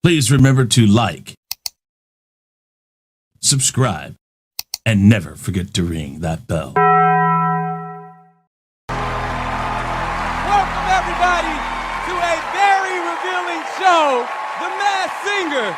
Please remember to like, subscribe, and never forget to ring that bell. Welcome everybody to a very revealing show, The Masked Singer.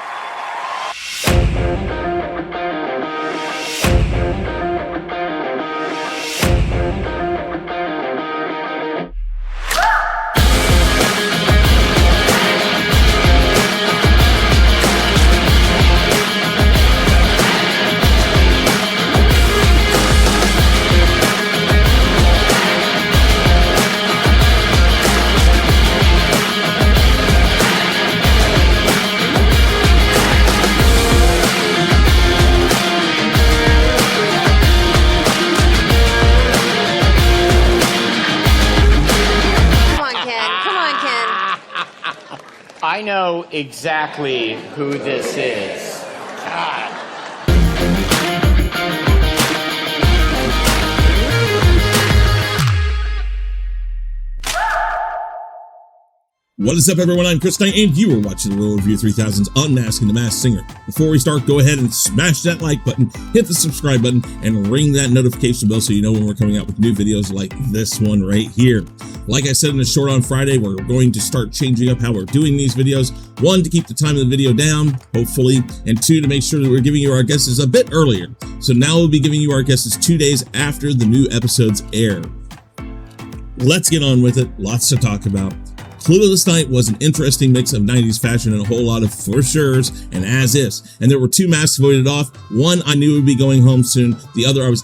I know exactly who this is. God. What is up, everyone? I'm Chris Knight, and you are watching the Royal Review 3000's Unmasking the Masked Singer. Before we start, go ahead and smash that like button, hit the subscribe button, and ring that notification bell so you know when we're coming out with new videos like this one right here. Like I said in the short on Friday, we're going to start changing up how we're doing these videos. One, to keep the time of the video down, hopefully, and two, to make sure that we're giving you our guesses a bit earlier. So now we'll be giving you our guesses 2 days after the new episodes air. Let's get on with it. Lots to talk about. Clue of this night was an interesting mix of 90s fashion and a whole lot of for sure's and as ifs. And there were two masks voted off. One I knew would be going home soon. The other I was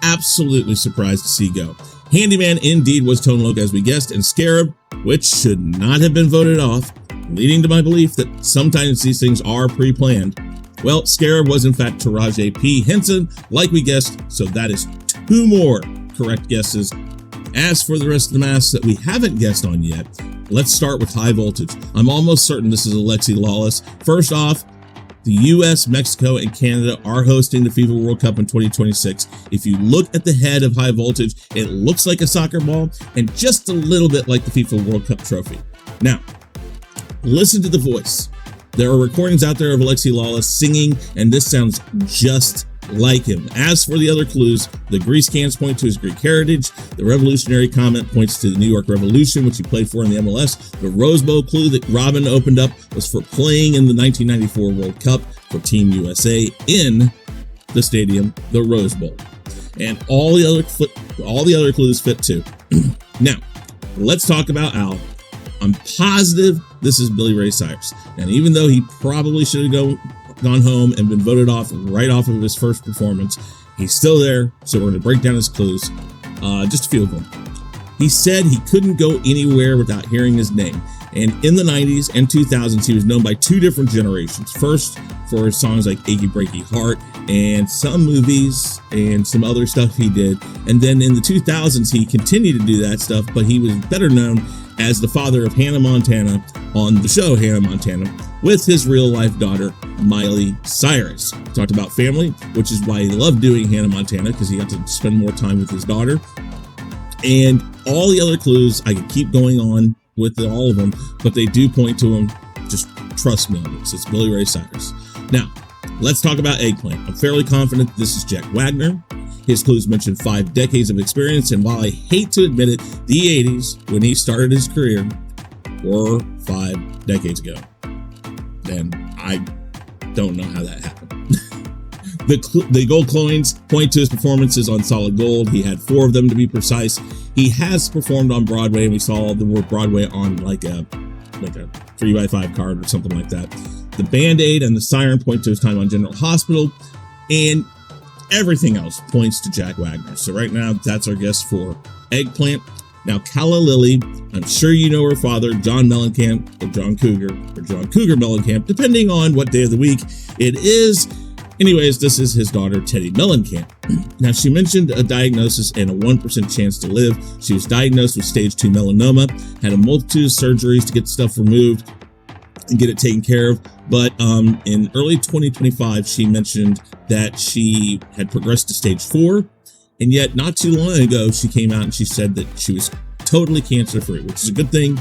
absolutely surprised to see go. Handyman indeed was Tone Loc as we guessed, and Scarab, which should not have been voted off, leading to my belief that sometimes these things are pre-planned. Well, Scarab was in fact Taraji P. Henson, like we guessed, so that is 2 more correct guesses. As for the rest of the masks that we haven't guessed on yet, let's start with High Voltage. I'm almost certain this is Alexi Lawless. First off, the US, Mexico, and Canada are hosting the FIFA World Cup in 2026. If you look at the head of High Voltage, it looks like a soccer ball and just a little bit like the FIFA World Cup trophy. Now, listen to the voice. There are recordings out there of Alexi Lawless singing, and this sounds just like him. As for the other clues, the grease cans point to his Greek heritage. The revolutionary comment points to the New York Revolution, which he played for in the MLS. The Rose Bowl clue that Robin opened up was for playing in the 1994 World Cup for Team USA in the stadium, the Rose Bowl. And all the other clues fit too. Now, let's talk about Al. I'm positive this is Billy Ray Cyrus. And even though he probably should have gone home and been voted off right off of his first performance, he's still there, so we're going to break down his clues. Just a few of them. He said he couldn't go anywhere without hearing his name, and in the 90s and 2000s he was known by 2 different generations. First for his songs like Achy Breaky Heart and some movies and some other stuff he did, and then in the 2000s he continued to do that stuff, but he was better known as the father of Hannah Montana on the show Hannah Montana with his real-life daughter, Miley Cyrus. Talked about family, which is why he loved doing Hannah Montana, because he got to spend more time with his daughter. And all the other clues, I could keep going on with all of them, but they do point to him. Just trust me on this. It's Billy Ray Cyrus. Now, let's talk about Eggplant. I'm fairly confident this is Jack Wagner. His clues mention 5 decades of experience, and while I hate to admit it, the 80s, when he started his career, were 5 decades ago. And I don't know how that happened. The gold coins point to his performances on Solid Gold. He had 4 of them to be precise. He has performed on Broadway, and we saw the word Broadway on like a 3x5 card or something like that. The Band-Aid and the Siren point to his time on General Hospital, and everything else points to Jack Wagner. So right now, that's our guess for Eggplant. Now, Calla Lily, I'm sure you know her father, John Mellencamp, or John Cougar Mellencamp, depending on what day of the week it is. Anyways, this is his daughter, Teddy Mellencamp. Now, she mentioned a diagnosis and a 1% chance to live. She was diagnosed with stage 2 melanoma, had a multitude of surgeries to get stuff removed and get it taken care of. But in early 2025, she mentioned that she had progressed to stage 4. And yet, not too long ago, she came out and she said that she was totally cancer-free, which is a good thing.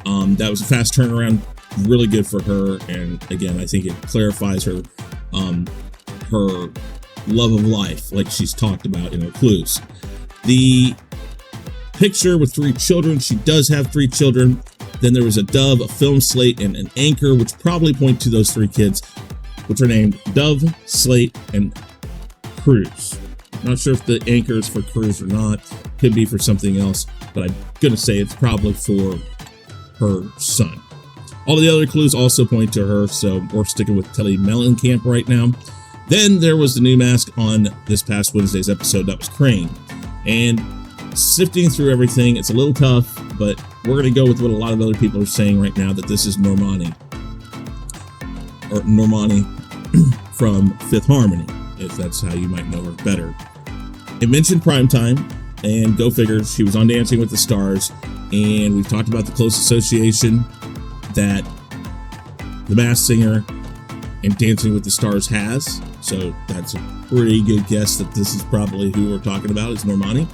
That was a fast turnaround really good for her. And again, I think it clarifies her her love of life, like she's talked about in her clues. The picture with 3 children, she does have 3 children. Then there was a dove, a film slate, and an anchor, which probably point to those 3 kids, which are named Dove, Slate, and Cruz. Not sure if the anchor is for Cruz or not. Could be for something else, but I'm gonna say it's probably for her son. All the other clues also point to her, so we're sticking with Teddy Mellencamp right now. Then there was the new mask on this past Wednesday's episode. That was Crane. And sifting through everything, it's a little tough, but we're going to go with what a lot of other people are saying right now, that this is Normani. Or Normani from Fifth Harmony, if that's how you might know her better. It mentioned Primetime, and go figure, she was on Dancing with the Stars, and we've talked about the close association that The Masked Singer and Dancing with the Stars has. So that's a pretty good guess that this is probably who we're talking about, is Normani.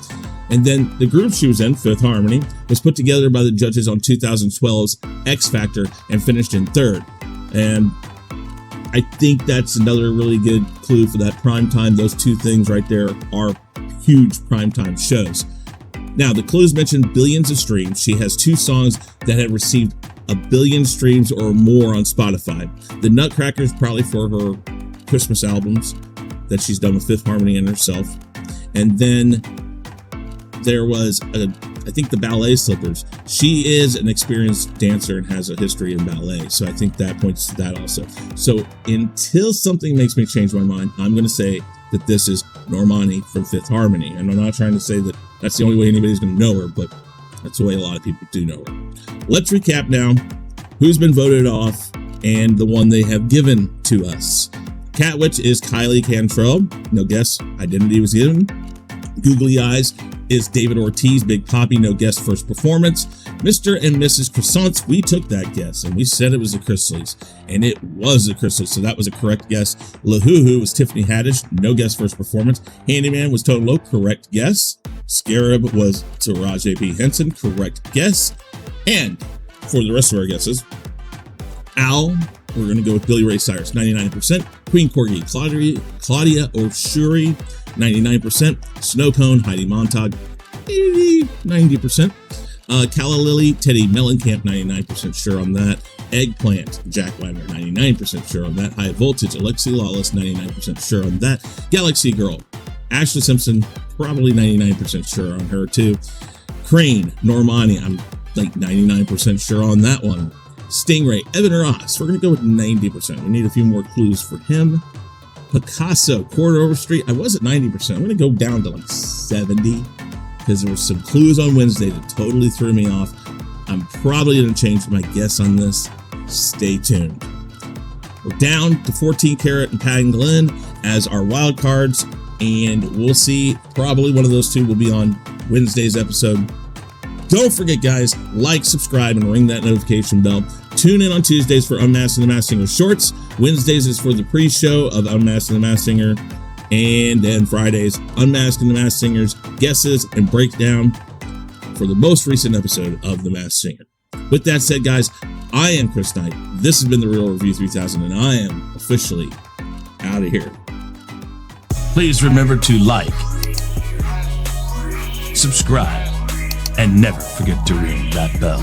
And then the group she was in, Fifth Harmony, was put together by the judges on 2012's X Factor and finished in 3rd. And I think that's another really good clue for that primetime. Those 2 things right there are huge primetime shows. Now, the clues mentioned billions of streams. She has 2 songs that have received 1 billion streams or more on Spotify. The Nutcracker is probably for her Christmas albums that she's done with Fifth Harmony and herself. And then there was, I think, the Ballet Slippers. She is an experienced dancer and has a history in ballet, so I think that points to that also. So until something makes me change my mind, I'm going to say that this is Normani from Fifth Harmony. And I'm not trying to say that that's the only way anybody's going to know her, but that's the way a lot of people do know her. Let's recap now who's been voted off and the one they have given to us. Catwitch is Kylie Cantrell. No guess. Identity was given. Googly Eyes is David Ortiz. Big Poppy. No guess. First performance. Mr. and Mrs. Croissants. We took that guess and we said it was the Chrisleys, and it was the Chrisleys, so that was a correct guess. Lahuhu was Tiffany Haddish. No guess. First performance. Handyman was Tone Loc. Correct guess. Scarab was Taraji P. Henson. Correct guess. And for the rest of our guesses, Al, we're going to go with Billy Ray Cyrus, 99%. Queen Corgi, Claudia Oshuri, 99%. Snow Cone, Heidi Montag, 90%. Calla Lily, Teddy Mellencamp, 99% sure on that. Eggplant, Jack Wagner, 99% sure on that. High Voltage, Alexi Lawless, 99% sure on that. Galaxy Girl, Ashley Simpson, probably 99% sure on her too. Crane, Normani, I'm like 99% sure on that one. Stingray, Evan Ross, we're going to go with 90%. We need a few more clues for him. Picasso, Quarter Over Street, I was at 90%. I'm going to go down to like 70 because there were some clues on Wednesday that totally threw me off. I'm probably going to change my guess on this. Stay tuned. We're down to 14 Karat and Pat and Glenn as our wild cards, and we'll see. Probably one of those 2 will be on Wednesday's episode. Don't forget, guys, like, subscribe, and ring that notification bell. Tune in on Tuesdays for Unmasking the Masked Singer shorts. Wednesdays is for the pre-show of Unmasking the Masked Singer. And then Fridays, Unmasking the Masked Singer's guesses and breakdown for the most recent episode of The Masked Singer. With that said, guys, I am Chris Knight. This has been The Real Review 3000, and I am officially out of here. Please remember to like, subscribe, and never forget to ring that bell.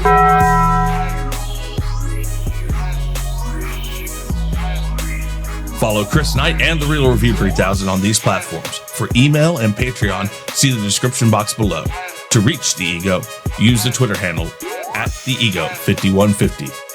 Follow Chris Knight and The Real Review 3000 on these platforms. For email and Patreon, see the description box below. To reach The Ego, use the Twitter handle @TheEgo5150.